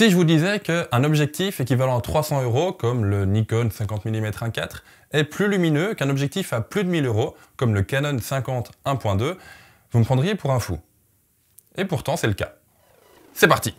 Si je vous disais qu'un objectif équivalent à 300 €, comme le Nikon 50 mm 1.4, est plus lumineux qu'un objectif à plus de 1000 €, comme le Canon 50 1.2, vous me prendriez pour un fou. Et pourtant, c'est le cas. C'est parti!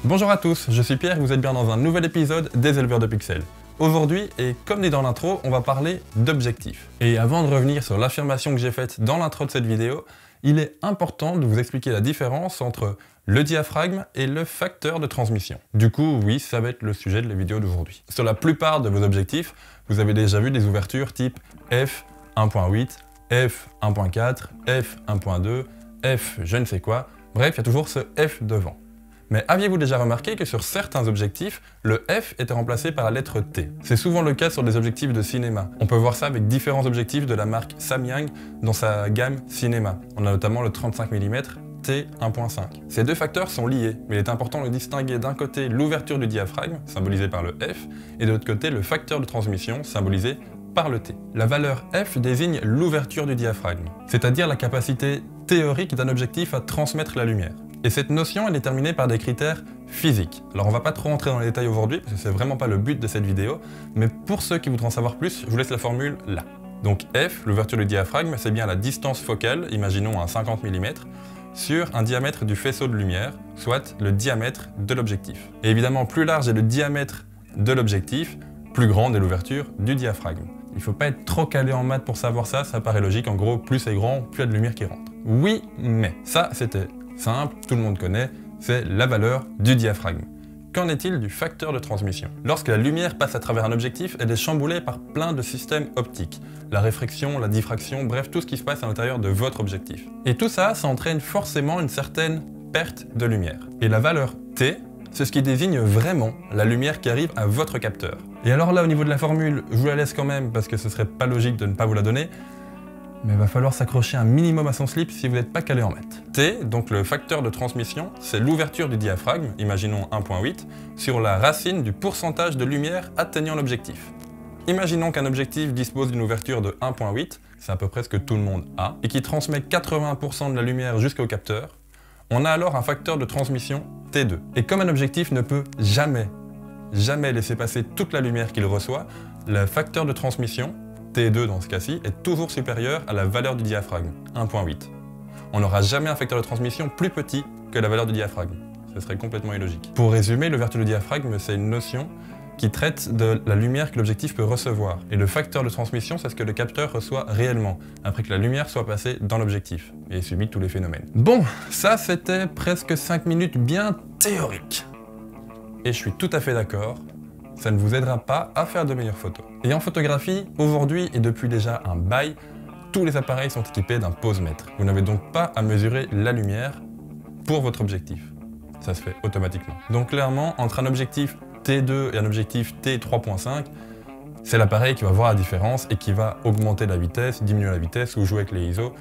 Bonjour à tous, je suis Pierre et vous êtes bien dans un nouvel épisode des éleveurs de pixels. Aujourd'hui, et comme dit dans l'intro, on va parler d'objectifs. Et avant de revenir sur l'affirmation que j'ai faite dans l'intro de cette vidéo, il est important de vous expliquer la différence entre le diaphragme et le facteur de transmission. Du coup, oui, ça va être le sujet de la vidéo d'aujourd'hui. Sur la plupart de vos objectifs, vous avez déjà vu des ouvertures type f 1.8, f 1.4, f 1.2, f je ne sais quoi, bref, il y a toujours ce f devant. Mais aviez-vous déjà remarqué que sur certains objectifs, le F était remplacé par la lettre T? C'est souvent le cas sur des objectifs de cinéma. On peut voir ça avec différents objectifs de la marque Samyang dans sa gamme cinéma. On a notamment le 35 mm T 1.5. Ces deux facteurs sont liés, mais il est important de distinguer d'un côté l'ouverture du diaphragme, symbolisée par le F, et de l'autre côté le facteur de transmission, symbolisé par le T. La valeur F désigne l'ouverture du diaphragme, c'est-à-dire la capacité théorique d'un objectif à transmettre la lumière. Et cette notion est déterminée par des critères physiques. Alors on va pas trop rentrer dans les détails aujourd'hui, parce que c'est vraiment pas le but de cette vidéo, mais pour ceux qui voudront en savoir plus, je vous laisse la formule là. Donc F, l'ouverture du diaphragme, c'est bien la distance focale, imaginons un 50 mm, sur un diamètre du faisceau de lumière, soit le diamètre de l'objectif. Et évidemment, plus large est le diamètre de l'objectif, plus grande est l'ouverture du diaphragme. Il faut pas être trop calé en maths pour savoir ça, ça paraît logique, en gros, plus c'est grand, plus il y a de lumière qui rentre. Oui, mais ça c'était simple, tout le monde connaît, c'est la valeur du diaphragme. Qu'en est-il du facteur de transmission? Lorsque la lumière passe à travers un objectif, elle est chamboulée par plein de systèmes optiques. La réfraction, la diffraction, bref, tout ce qui se passe à l'intérieur de votre objectif. Et tout ça, ça entraîne forcément une certaine perte de lumière. Et la valeur T, c'est ce qui désigne vraiment la lumière qui arrive à votre capteur. Et alors là, au niveau de la formule, je vous la laisse quand même parce que ce serait pas logique de ne pas vous la donner, mais il va falloir s'accrocher un minimum à son slip si vous n'êtes pas calé en maths. T, donc le facteur de transmission, c'est l'ouverture du diaphragme, imaginons 1.8, sur la racine du pourcentage de lumière atteignant l'objectif. Imaginons qu'un objectif dispose d'une ouverture de 1.8, c'est à peu près ce que tout le monde a, et qui transmet 80% de la lumière jusqu'au capteur. On a alors un facteur de transmission T2. Et comme un objectif ne peut jamais laisser passer toute la lumière qu'il reçoit, le facteur de transmission, T2 dans ce cas-ci, est toujours supérieur à la valeur du diaphragme, 1.8. On n'aura jamais un facteur de transmission plus petit que la valeur du diaphragme. Ce serait complètement illogique. Pour résumer, l'ouverture du diaphragme, c'est une notion qui traite de la lumière que l'objectif peut recevoir. Et le facteur de transmission, c'est ce que le capteur reçoit réellement, après que la lumière soit passée dans l'objectif et subit tous les phénomènes. Bon, ça c'était presque 5 minutes bien théoriques. Et je suis tout à fait d'accord, ça ne vous aidera pas à faire de meilleures photos. Et en photographie, aujourd'hui et depuis déjà un bail, tous les appareils sont équipés d'un posemètre. Vous n'avez donc pas à mesurer la lumière pour votre objectif. Ça se fait automatiquement. Donc clairement, entre un objectif T2 et un objectif T3.5, c'est l'appareil qui va voir la différence et qui va augmenter la vitesse, diminuer la vitesse ou jouer avec les ISO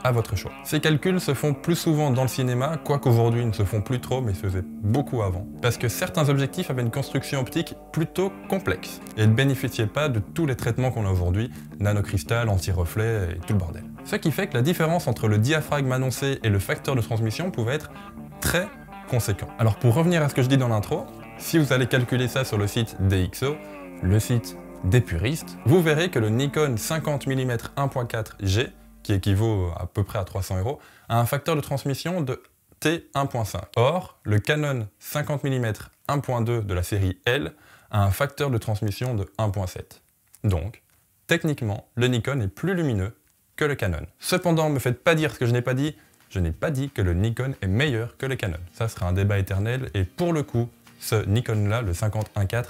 à votre choix. Ces calculs se font plus souvent dans le cinéma, quoique aujourd'hui ils ne se font plus trop, mais ils se faisaient beaucoup avant. Parce que certains objectifs avaient une construction optique plutôt complexe et ne bénéficiaient pas de tous les traitements qu'on a aujourd'hui, nanocristal, anti-reflet et tout le bordel. Ce qui fait que la différence entre le diaphragme annoncé et le facteur de transmission pouvait être très conséquent. Alors pour revenir à ce que je dis dans l'intro, si vous allez calculer ça sur le site DxO, le site des puristes, vous verrez que le Nikon 50 mm 1.4G, qui équivaut à peu près à 300 €, a un facteur de transmission de T 1.5. Or, le Canon 50 mm 1.2 de la série L a un facteur de transmission de 1.7. Donc, techniquement, le Nikon est plus lumineux que le Canon. Cependant, ne me faites pas dire ce que je n'ai pas dit que le Nikon est meilleur que le Canon. Ça sera un débat éternel, et pour le coup, ce Nikon-là, le 50 1.4,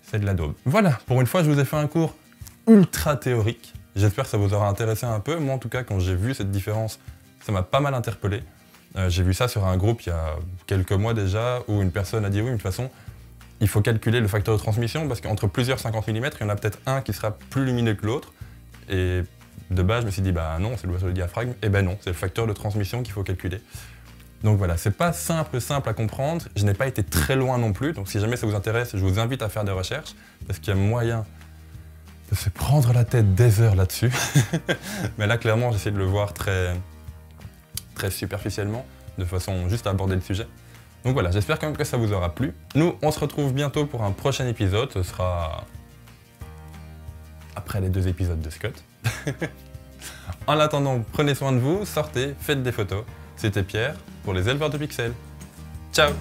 c'est de la daube. Voilà, pour une fois, je vous ai fait un cours ultra théorique. J'espère que ça vous aura intéressé un peu. Moi, en tout cas, quand j'ai vu cette différence, ça m'a pas mal interpellé. J'ai vu ça sur un groupe il y a quelques mois déjà, où une personne a dit oui, mais de toute façon, il faut calculer le facteur de transmission, parce qu'entre plusieurs 50 mm, il y en a peut-être un qui sera plus lumineux que l'autre. Et de base, je me suis dit, bah non, c'est l'ouverture du diaphragme. Et ben non, c'est le facteur de transmission qu'il faut calculer. Donc voilà, c'est pas simple à comprendre. Je n'ai pas été très loin non plus, donc si jamais ça vous intéresse, je vous invite à faire des recherches, parce qu'il y a moyen de se prendre la tête des heures là-dessus. Mais là, clairement, j'essaie de le voir très très superficiellement, de façon juste à aborder le sujet. Donc voilà, j'espère quand même que ça vous aura plu. Nous, on se retrouve bientôt pour un prochain épisode, ce sera après les 2 épisodes de Scott. En attendant, prenez soin de vous, sortez, faites des photos. C'était Pierre pour les éleveurs de pixels. Ciao!